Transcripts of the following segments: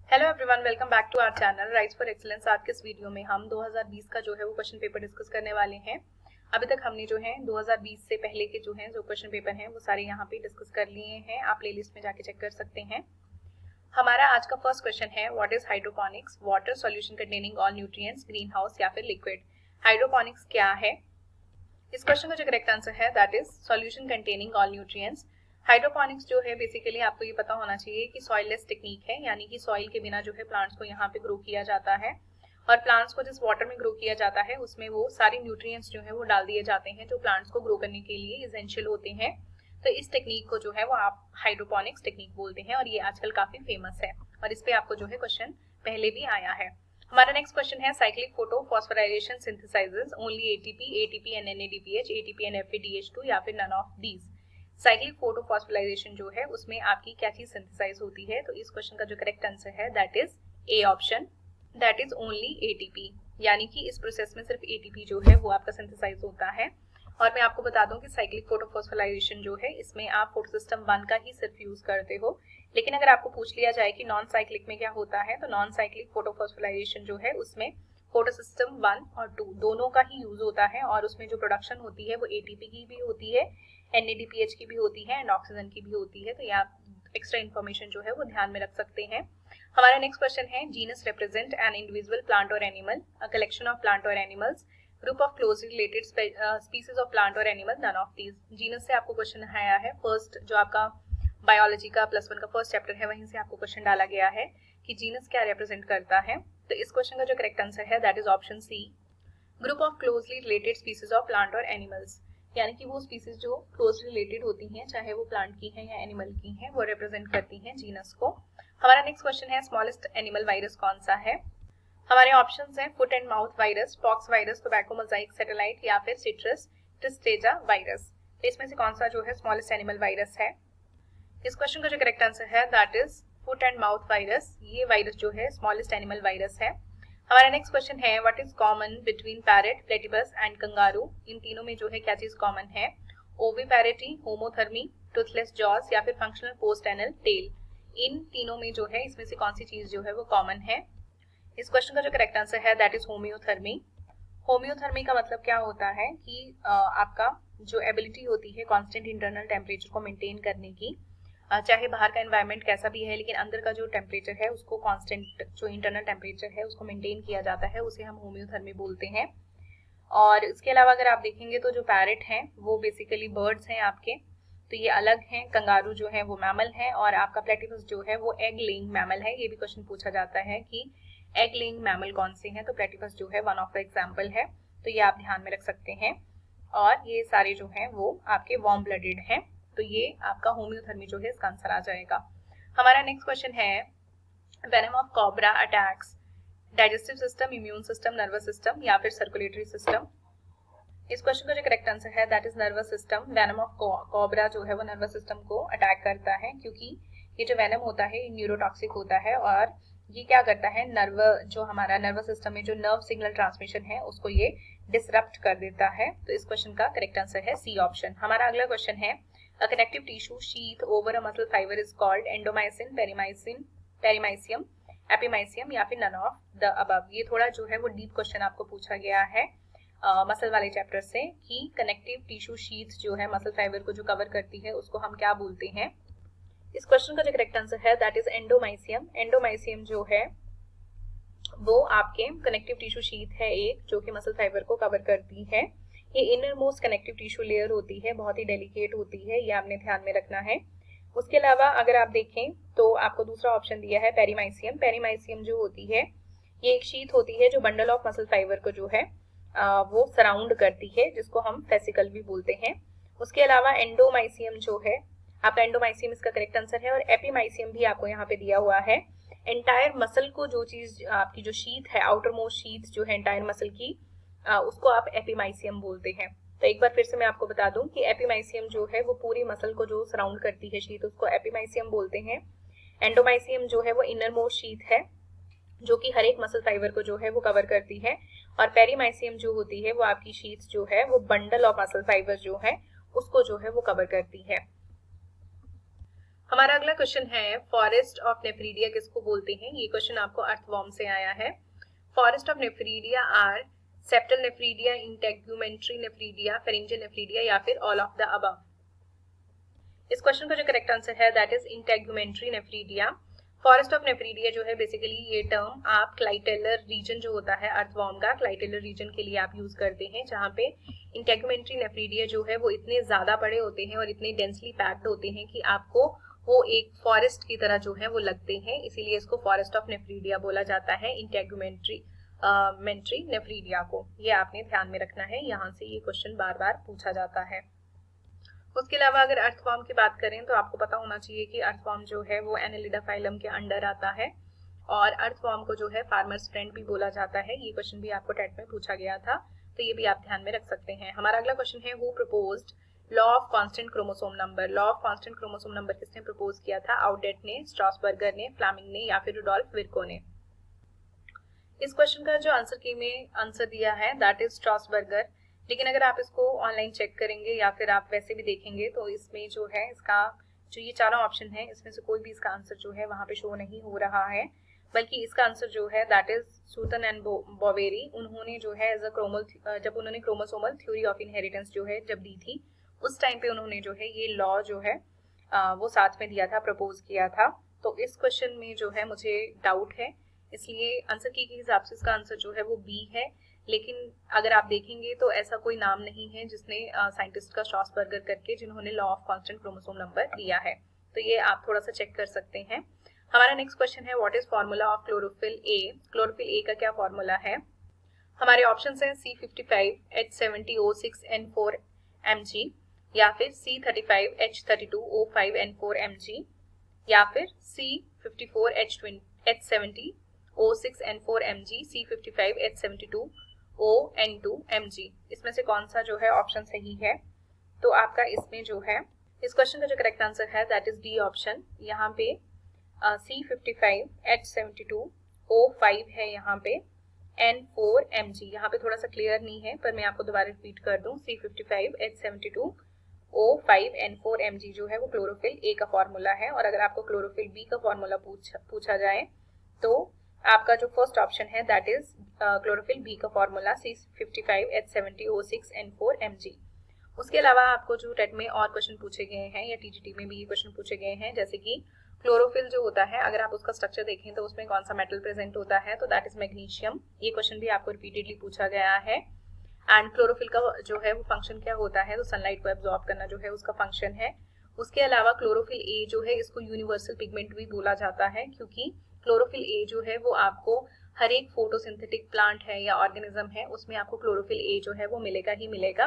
Hello everyone, welcome back to our channel Rise for Excellence. आज के इस video में हम 2020 का जो है वो क्वेश्चन पेपर डिस्कस करने वाले हैं। अभी तक हमने जो है 2020 से पहले के जो क्वेश्चन पेपर हैं वो सारे यहाँ पे डिस्कस कर लिए हैं। आप प्लेलिस्ट में जाके चेक कर सकते हैं। हमारा आज का फर्स्ट क्वेश्चन है, what is hydroponics? Water solution containing all nutrients, green house या फिर लिक्विड। हाइड्रोपोनिक्स क्या है? इस क्वेश्चन का जो करेक्ट आंसर है that is solution containing all nutrients. Hydroponics जो है बेसिकली आपको ये पता होना चाहिए कि सॉइललेस टेक्निक है, यानी कि सॉइल के बिना जो है प्लांट्स को यहाँ पे ग्रो किया जाता है और प्लांट्स को जिस वाटर में ग्रो किया जाता है उसमें वो सारे न्यूट्रिएंट्स जो है वो डाल दिए जाते हैं जो प्लांट्स को ग्रो करने के लिए एसेंशियल होते हैं। तो इस टेक्निक को जो है वो आप हाइड्रोपोनिक्स टेक्निक बोलते हैं और ये आजकल काफी फेमस है और इस पे आपको जो है क्वेश्चन पहले भी आया है। हमारा नेक्स्ट क्वेश्चन है, cyclic photo phosphorylation synthesises only ATP and NADPH, ATP and FADH2 या फिर none of these. Cyclic photo phosphorylation जो है उसमें आपकी क्या चीज सिंथेसाइज होती है? तो इस क्वेश्चन का जो करेक्ट आंसर है that is A option, that is only ATP, यानी कि इस प्रोसेस में सिर्फ ATP जो है वो आपका सिंथेसाइज होता है। और मैं आपको बता दूं कि साइक्लिक फोटोफॉस्फोराइलेशन जो है इसमें आप फोटो सिस्टम 1 का ही सिर्फ यूज करते हो, लेकिन अगर आपको पूछ लिया जाए कि नॉन साइक्लिक में क्या होता है तो नॉन साइक्लिक फोटोफॉस्फोराइलेशन जो है उसमें फोटो सिस्टम 1 और 2 दोनों का ही यूज होता है और उसमें जो प्रोडक्शन होती है वो ATP की भी होती है, NADPH की भी होती है एंड ऑक्सीजन की भी होती है। तो ये आप एक्स्ट्रा इन्फॉर्मेशन जो है वो ध्यान में रख सकते हैं। हमारा नेक्स्ट क्वेश्चन है, genus represent an individual plant और animal, a collection of plant और animals, group of closely related species of plant और animal, none of these. Genus से आपको क्वेश्चन आया है, फर्स्ट जो आपका बायोलॉजी का +1 का फर्स्ट चैप्टर है वहीं से आपको क्वेश्चन डाला गया है कि जीनस क्या रिप्रेजेंट करता है। तो इस क्वेश्चन का जो करेक्ट आंसर है that is option C, group of closely related species of plant और एनिमल्स, यानी कि वो स्पीसीज जो क्लोजली रिलेटेड होती हैं चाहे वो प्लांट की हैं या एनिमल की हैं वो रिप्रेजेंट करती हैं जीनस को। हमारा नेक्स्ट क्वेश्चन है, स्मॉलेस्ट एनिमल वायरस कौन सा है? हमारे ऑप्शंस हैं, foot and mouth virus, pox virus, tobacco Mosaic satellite या फिर सिट्रस ट्रिस्टेजा वायरस। तो इसमें से कौन सा जो है स्मॉलेस्ट एनिमल वायरस है? इस क्वेश्चन का जो करेक्ट आंसर है that is foot and mouth virus. ये वायरस जो है स्मॉलेस्ट एनिमल वायरस है। हमारा नेक्स्ट क्वेश्चन है, what is common between parrot, platypus and kangaroo? इन तीनों में जो है क्या चीज कॉमन है? ओविपैरिटी, होमोथर्मी, टूथलेस जॉज या फिर फंक्शनल पोस्ट एनल टेल। इन तीनों में जो है इसमें से कौन सी चीज जो है वो कॉमन है? इस क्वेश्चन का जो करेक्ट आंसर है दैट इज होम्योथर्मी। होम्योथर्मी का मतलब क्या होता है कि आपका जो एबिलिटी होती है कांस्टेंट इंटरनल टेम्परेचर को मेंटेन करने की, चाहे बाहर का एनवायरनमेंट कैसा भी है लेकिन अंदर का जो टेम्परेचर है उसको कांस्टेंट जो इंटरनल टेम्परेचर है उसको मेंटेन किया जाता है, उसे हम होम्योथर्मी बोलते हैं। और इसके अलावा अगर आप देखेंगे तो जो पैरेट हैं वो बेसिकली बर्ड्स हैं आपके, तो ये अलग हैं। कंगारू जो है वो मैमल है और आपका प्लेटिपस जो है वो एग लेइंग मैमल है। ये भी क्वेश्चन पूछा जाता है कि एग लेइंग मैमल कौन से हैं, तो प्लेटिपस जो है वन ऑफ द एग्जाम्पल है, तो ये आप ध्यान में रख सकते हैं। और ये सारे जो हैं वो आपके वार्म ब्लडेड हैं, तो ये आपका होम्योथर्मी जो है इसका आंसर आ जाएगा। हमारा नेक्स्ट क्वेश्चन है, venom of cobra attacks digestive system, immune system, nervous system या फिर सर्कुलेटरी सिस्टम। इस क्वेश्चन का जो करेक्ट आंसर है that is nervous system. Venom of cobra जो है वो नर्वस सिस्टम को अटैक करता है क्योंकि ये जो वेनम होता है ये न्यूरोटॉक्सिक होता है और ये क्या करता है, नर्व जो हमारा नर्वस सिस्टम में जो नर्व सिग्नल ट्रांसमिशन है उसको ये डिसरप्ट कर देता है। तो इस क्वेश्चन का करेक्ट आंसर है सी ऑप्शन। हमारा अगला क्वेश्चन है, a connective tissue sheath over a muscle fiber is called endomysium, perimysium, epimysium या फिर none of the above। ये थोड़ा जो है वो डीप क्वेश्चन आपको पूछा गया है मसल वाले चैप्टर से कि कनेक्टिव टिश्यू शीथ जो है मसल फाइबर को जो कवर करती है उसको हम क्या बोलते हैं। इस क्वेश्चन का जो करेक्ट आंसर है दैट इज एंडोमाइसियम। एंडोमाइसियम जो है वो आपके कनेक्टिव टिश्यू शीथ है एक जो कि मसल फाइबर को कवर करती है। ये inner most connective tissue layer होती है, बहुत ही डेलिकेट होती है, ये आपने ध्यान में रखना है। उसके अलावा अगर आप देखें तो आपको दूसरा ऑप्शन दिया है पेरीमाइसियम। पेरीमाइसियम जो होती है ये एक शीथ होती है जो बंडल ऑफ मसल फाइबर को जो है वो सराउंड करती है, जिसको हम फेसिकल भी बोलते हैं। उसके अलावा एंडोमाइसियम जो है आपका, एंडोमाइसियम इसका करेक्ट आंसर है और एपीमाइसियम भी आपको यहाँ पे दिया हुआ है। एंटायर मसल को जो चीज आपकी जो शीथ है, आउटर मोस्ट शीथ जो है एंटायर मसल की, उसको आप एपीमाइसियम बोलते हैं। तो एक बार फिर से मैं आपको बता दूं कि एपीमाइसियम जो है वो पूरी मसल को जो सराउंड करती है शीथ उसको एपीमाइसियम बोलते हैं। एंडोमाइसियम जो है वो इनर मोस्ट शीथ है जो कि हर एक मसल फाइबर को जो है वो कवर करती है और पेरीमाइसियम जो होती है वो आपकी शीथ जो है वो बंडल ऑफ मसल फाइबर जो है उसको जो है वो कवर करती है। हमारा अगला क्वेश्चन है फॉरेस्ट ऑफ नेफ्रीडिया किसको बोलते हैं। ये क्वेश्चन आपको अर्थवॉर्म से आया है। Forest of nephridia or septal nephridia, integumentary nephridia, pharyngeal nephridia या फिर ऑल ऑफ द अबव। इस क्वेश्चन का जो करेक्ट आंसर है that is integumentary nephridia. Forest of nephridia जो है बेसिकली ये टर्म आप क्लाइटेलर रीजन जो होता है अर्थवॉर्म का, क्लाइटेलर रीजन के लिए आप यूज करते हैं, जहाँ पे इंटेगुमेंट्री नेफ्रीडिया जो है वो इतने ज्यादा बड़े होते हैं और इतने डेंसली पैक्ड होते हैं कि आपको वो एक फॉरेस्ट की तरह जो है वो लगते हैं, इसीलिए इसको फॉरेस्ट ऑफ नेफ्रीडिया बोला जाता है, इंटेगुमेंट्री नेफ्रीडिया को। ये आपने ध्यान में रखना है, यहाँ से ये क्वेश्चन बार बार पूछा जाता है। उसके अलावा अगर अर्थवॉर्म की बात करें तो आपको पता होना चाहिए कि अर्थवॉर्म जो है वो एनेलिडा फाइलम के अंडर आता है और अर्थवॉर्म को जो है फार्मर्स फ्रेंड भी बोला जाता है। ये क्वेश्चन भी आपको टेट में पूछा गया था, तो ये भी आप ध्यान में रख सकते हैं। हमारा अगला क्वेश्चन है who proposed law of constant chromosome number. Law of constant chromosome number किसने प्रपोज किया था? आउडेट ने, स्ट्रासबर्गर ने, फ्लेमिंग ने या फिर रुडोल्फ विर्को ने। इस क्वेश्चन का जो आंसर की में आंसर दिया है दैट इज स्ट्रासबर्गर। लेकिन अगर आप इसको ऑनलाइन चेक करेंगे या फिर आप वैसे भी देखेंगे तो इसमें जो है इसका जो ये चारों ऑप्शन है इसमें से कोई भी इसका आंसर जो है वहां पे शो नहीं हो रहा है, बल्कि इसका आंसर जो है दैट इज सूतन एंड बोवेरी। उन्होंने जो है एज अ जब उन्होंने क्रोमोसोमल थ्योरी ऑफ इनहेरिटेंस जो है जब दी थी उस टाइम पे उन्होंने जो है ये लॉ जो है वो साथ में दिया था, प्रपोज किया था। तो इस क्वेश्चन में जो है मुझे डाउट है, इसलिए आंसर की के हिसाब से इसका आंसर जो है वो बी है। लेकिन अगर आप देखेंगे तो ऐसा कोई नाम नहीं है जिसने साइंटिस्ट का स्ट्रासबर्गर करके जिन्होंने law of constant chromosome number दिया है, तो ये आप थोड़ा सा चेक कर सकते हैं। हमारा नेक्स्ट क्वेश्चन है what is formula of chlorophyll A. Chlorophyll A का क्या फॉर्मूला है? हमारे ऑप्शन है C55H70O6N4 mg या फिर C35H32O5N4 mg या फिर C54H70O6N4 mg, C55H72ON2 mg। इसमें से कौन सा जो है ऑप्शन सही है? तो आपका इसमें जो है इस क्वेश्चन का जो करेक्ट आंसर है दैट इज डी ऑप्शन। यहाँ पे C55H72O5 है, यहाँ पे N4 mg। यहाँ पे थोड़ा सा क्लियर नहीं है पर मैं आपको दोबारा रिपीट कर दूं, C55H72O5 N4 mg जो है वो क्लोरोफिल ए का फॉर्मूला है। और अगर आपको क्लोरोफिल बी का फॉर्मूला पूछा जाए तो आपका जो फर्स्ट ऑप्शन है दैट इज क्लोरोफिल बी का फॉर्मूला C55H70O6N4 mg। उसके अलावा आपको जो टेट में और क्वेश्चन पूछे गए हैं या टीजीटी में भी ये क्वेश्चन पूछे गए हैं, जैसे कि क्लोरोफिल जो होता है अगर आप उसका स्ट्रक्चर देखें तो उसमें कौन सा मेटल प्रेजेंट होता है, तो दैट इज मैग्नीशियम। ये क्वेश्चन भी आपको रिपीटेडली पूछा गया है। एंड क्लोरोफिल का जो है वो फंक्शन क्या होता है, तो सनलाइट को एब्जॉर्ब करना जो है उसका फंक्शन है। उसके अलावा क्लोरोफिल ए जो है इसको यूनिवर्सल पिगमेंट भी बोला जाता है, क्योंकि क्लोरोफिल ए जो है वो आपको हर एक फोटोसिंथेटिक प्लांट है या ऑर्गेनिज्म है उसमें आपको क्लोरोफिल ए जो है वो मिलेगा ही मिलेगा।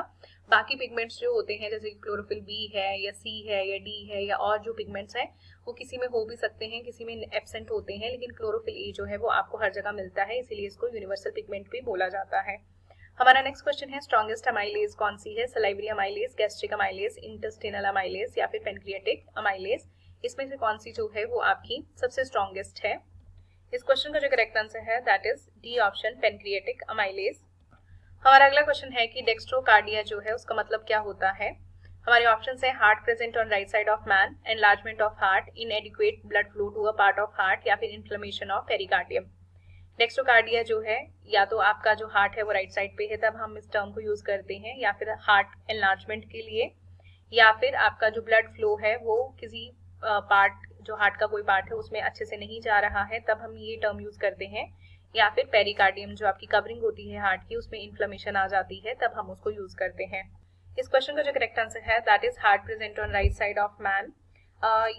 बाकी पिगमेंट्स जो होते हैं जैसे क्लोरोफिल बी है या सी है या डी है या और जो पिगमेंट्स हैं वो किसी में हो भी सकते हैं, किसी में एब्सेंट होते हैं, लेकिन क्लोरोफिल ए जो है वो आपको हर जगह मिलता है, इसीलिए इसको यूनिवर्सल पिगमेंट भी बोला जाता है। हमारा नेक्स्ट क्वेश्चन है स्ट्रॉन्गेस्ट अमाइलेज कौन सी है? Salivary amylase, gastric amylase, intestinal amylase या फिर पेनक्रियाटिक अमाइलेज। इसमें से कौन सी जो है वो आपकी सबसे स्ट्रॉन्गेस्ट है? इस क्वेश्चन का जो करेक्ट आंसर है that is D option, pancreatic amylase. हमारा अगला क्वेश्चन है कि डेक्स्ट्रोकार्डिया जो है उसका मतलब क्या होता है? हमारे ऑप्शन है heart present on right side of man, enlargement of heart, inadequate blood flow to a part of heart या फिर इन्फ्लेमेशन ऑफ पेरिकार्डियम। डेक्स्ट्रोकार्डिया जो है या तो आपका जो हार्ट है वो राइट साइड पे है तब हम इस टर्म को यूज करते हैं, या फिर हार्ट एनलार्जमेंट के लिए, या फिर आपका जो ब्लड फ्लो है वो किसी पार्ट जो हार्ट का कोई पार्ट है उसमें अच्छे से नहीं जा रहा है तब हम ये टर्म यूज करते हैं, या फिर पेरिकार्डियम जो आपकी कवरिंग होती है हार्ट की उसमें इन्फ्लेमेशन आ जाती है तब हम उसको यूज करते हैं। इस क्वेश्चन का जो करेक्ट आंसर है that is heart present on right side of man.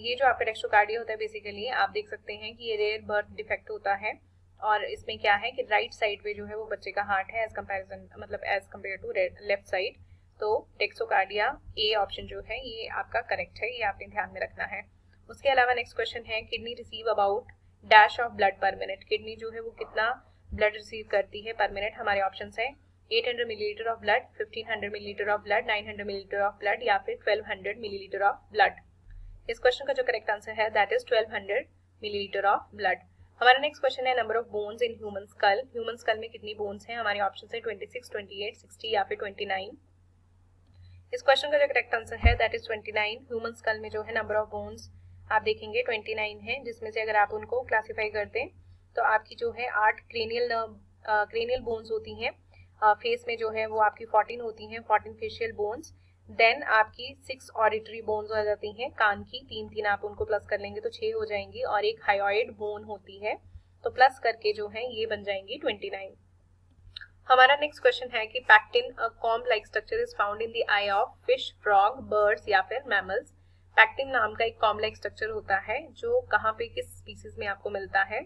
ये जो आपका डेक्स्ट्रोकार्डिया होता है बेसिकली आप देख सकते हैं कि ये रेयर बर्थ डिफेक्ट होता है और इसमें क्या है कि राइट साइड पे जो है वो बच्चे का हार्ट है एज कंपैरिजन मतलब as compare to left side. तो डेक्स्ट्रोकार्डिया ए ऑप्शन जो है ये आपका करेक्ट है, ये आपने ध्यान में रखना है। उसके अलावा नेक्स्ट क्वेश्चन है kidney receive about dash of blood पर मिनट। किडनी जो है वो कितना ब्लड रिसीव करती है पर मिनट? हमारे ऑप्शन है 800 millilitre of blood, 1500 millilitre of blood, 900 millilitre of blood या फिर 1200 मिलीलीटर ऑफ ब्लड। इस क्वेश्चन का जो करेक्ट आंसर है that is 1200 millilitre of blood. हमारा नेक्स्ट क्वेश्चन है number of bones in human school. Human school में कितनी बोन्स हैं? हमारे ऑप्शन है 26, 28, 60 या फिर 29। इस क्वेश्चन का जो करेक्ट आंसर है दैट इज 29। ह्यूमन स्कल में जो है नंबर ऑफ बोन्स आप देखेंगे 29 है, जिसमें से अगर आप उनको क्लासीफाई कर दें तो आपकी जो है 8 क्रेनियल बोन्स होती हैं, फेस में जो है वो आपकी 14 होती हैं, 14 फेशियल बोन्स। देन आपकी 6 ऑडिटरी बोन्स हो जाती हैं, कान की 3 आप उनको प्लस कर लेंगे तो 6 हो जाएंगी, और एक हायोइड बोन होती है, तो प्लस करके जो है ये बन जाएंगी 29। हमारा नेक्स्ट क्वेश्चन है कि pectin a comb like structure is found in the I of fish, frog, birds या फिर मैमल्स। पैक्टिन नाम का एक कॉम्ब लाइक स्ट्रक्चर होता है जो कहाँ पे किस स्पीसीज में आपको मिलता है।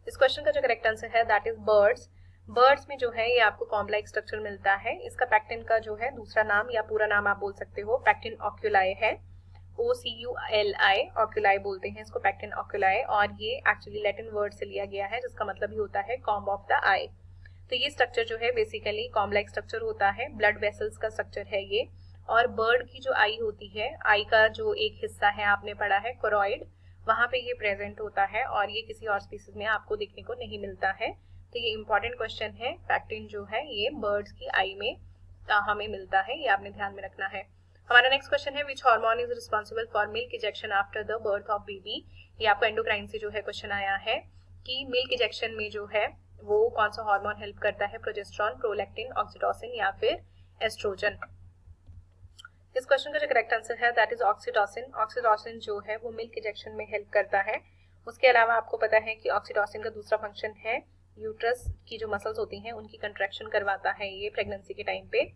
इस क्वेश्चन का जो करेक्ट आंसर है दैट इज बर्ड्स। बर्ड्स में जो है ये आपको कॉम्ब लाइक स्ट्रक्चर मिलता है। इसका पैक्टिन का जो है दूसरा नाम या पूरा नाम आप बोल सकते हो पैक्टिन ऑक्यूलाई है, OCULI, ऑक्यूलाई बोलते हैं इसको, पैक्टिन ऑक्यूलाई, और ये एक्चुअली लैटिन वर्ड से लिया गया है जिसका मतलब ही होता है कॉम्ब ऑफ द आई। तो ये स्ट्रक्चर जो है बेसिकली कॉम्ब लाइक स्ट्रक्चर होता है, ब्लड वेसल्स का स्ट्रक्चर है ये। और बर्ड की जो आई होती है, आई का जो एक हिस्सा है आपने पढ़ा है कोरॉइड, वहां पे ये प्रेजेंट होता है, और ये किसी और स्पीसीज में आपको देखने को नहीं मिलता है। तो ये इंपॉर्टेंट क्वेश्चन है, पैक्टिन जो है ये बर्ड्स की आई में हमें मिलता है, ये आपने ध्यान में रखना है। हमारा नेक्स्ट क्वेश्चन है which hormone is responsible for milk ejection after the birth of baby. ये आपको एंडोक्राइन से जो है क्वेश्चन आया है कि मिल्क इजेक्शन में जो है वो कौन सा हार्मोन हेल्प करता है, प्रोजेस्टेरॉन, प्रोलैक्टिन, ऑक्सीटोसिन या फिर एस्ट्रोजन। इस क्वेश्चन का जो करेक्ट आंसर है दैट इज ऑक्सीटोसिन। ऑक्सीटोसिन जो है वो मिल्क इजेक्शन में हेल्प करता है। उसके अलावा आपको पता है कि ऑक्सीटोसिन का दूसरा फंक्शन है यूट्रस की जो मसल्स होती हैं उनकी कंट्रैक्शन करवाता है ये प्रेगनेंसी के टाइम पे।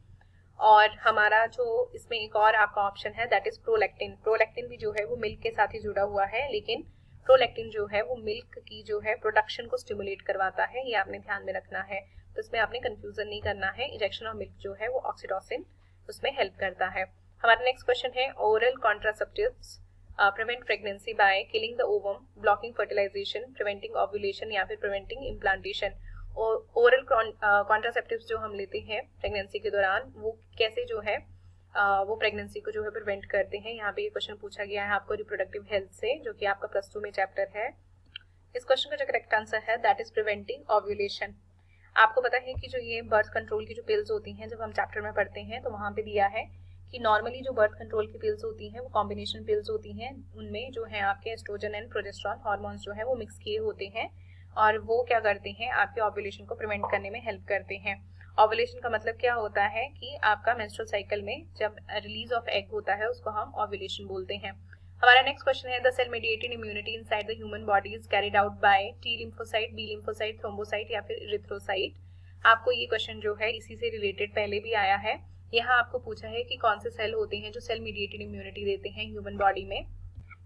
और हमारा जो इसमें एक और आपका ऑप्शन है दैट इज प्रोलैक्टिन। प्रोलैक्टिन भी जो है वो मिल्क के साथ ही जुड़ा हुआ है, लेकिन प्रोलैक्टिन जो है वो मिल्क की जो है प्रोडक्शन को स्टिमुलेट करवाता है, ये आपने ध्यान में रखना है। तो इसमें आपने कंफ्यूजन नहीं करना है, इजेक्शन ऑफ मिल्क जो है वो ऑक्सीटोसिन उसमें हेल्प करता है। हमारा नेक्स्ट क्वेश्चन है oral contraceptives prevent pregnancy by killing the ovum, blocking fertilisation, preventing ovulation या फिर प्रिवेंटिंग इम्प्लांटेशन। ओरल कॉन्ट्रासेप्टिव्स जो हम लेते हैं प्रेगनेंसी के दौरान वो कैसे जो है वो प्रेगनेंसी को जो है प्रिवेंट करते हैं। यहाँ पे ये क्वेश्चन पूछा गया है आपको रिप्रोडक्टिव हेल्थ से, जो कि आपका +2 में चैप्टर है। इस क्वेश्चन का जो करेक्ट आंसर है दैट इज प्रिवेंटिंग ओव्यूलेशन। आपको पता है कि जो ये बर्थ कंट्रोल की जो पिल्स होती हैं जब हम चैप्टर में पढ़ते हैं तो वहाँ पे दिया है कि नॉर्मली जो बर्थ कंट्रोल की पिल्स होती हैं वो कॉम्बिनेशन पिल्स होती हैं, उनमें जो है आपके एस्ट्रोजन एंड प्रोजेस्टेरॉन हार्मोन्स जो है वो मिक्स किए होते हैं, और वो क्या करते हैं आपके ओव्यूलेशन को प्रिवेंट करने में हेल्प करते हैं। ओव्यूलेशन का मतलब क्या होता है कि आपका मेंस्ट्रुअल साइकिल में जब रिलीज ऑफ एग होता है उसको हम ओव्यूलेशन बोलते हैं। हमारा नेक्स्ट क्वेश्चन है the cell mediated immunity inside the human body is carried out by T lymphocyte, B lymphocyte, thrombocyte या फिर इरिथ्रोसाइट। आपको ये क्वेश्चन जो है इसी से रिलेटेड पहले भी आया है। यहाँ आपको पूछा है कि कौन से सेल होते हैं जो सेल मीडिएटेड इम्यूनिटी देते हैं ह्यूमन बॉडी में।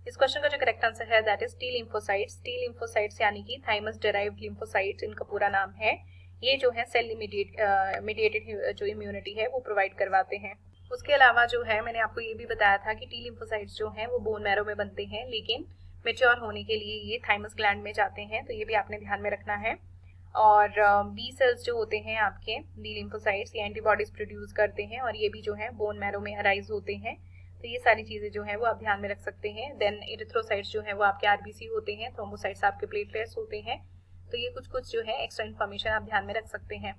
इस क्वेश्चन का जो करेक्ट आंसर है that is T lymphocytes. T lymphocytes यानी कि थाइमस डेराइव्ड लिम्फोसाइट्स इनका पूरा नाम है। ये जो है सेल मीडिएटेड जो इम्यूनिटी है वो प्रोवाइड करवाते हैं। उसके अलावा जो है मैंने आपको ये भी बताया था कि टी लिम्फोसाइट्स जो हैं वो बोन मैरो में बनते हैं, लेकिन मेच्योर होने के लिए ये थाइमस ग्लैंड में जाते हैं, तो ये भी आपने ध्यान में रखना है। और बी सेल्स जो होते हैं आपके बी लिम्फोसाइट्स ये एंटीबॉडीज प्रोड्यूस करते हैं, और ये भी जो है बोन मैरो में अराइज होते हैं। तो ये सारी चीजें जो है वो आप ध्यान में रख सकते हैं। देन इरिथ्रोसाइट्स जो है वो आपके आरबीसी होते हैं, थ्रोम्बोसाइट्स आपके प्लेटलेट्स होते हैं। तो ये कुछ जो है एक्स्ट्रा इन्फॉर्मेशन आप ध्यान में रख सकते हैं।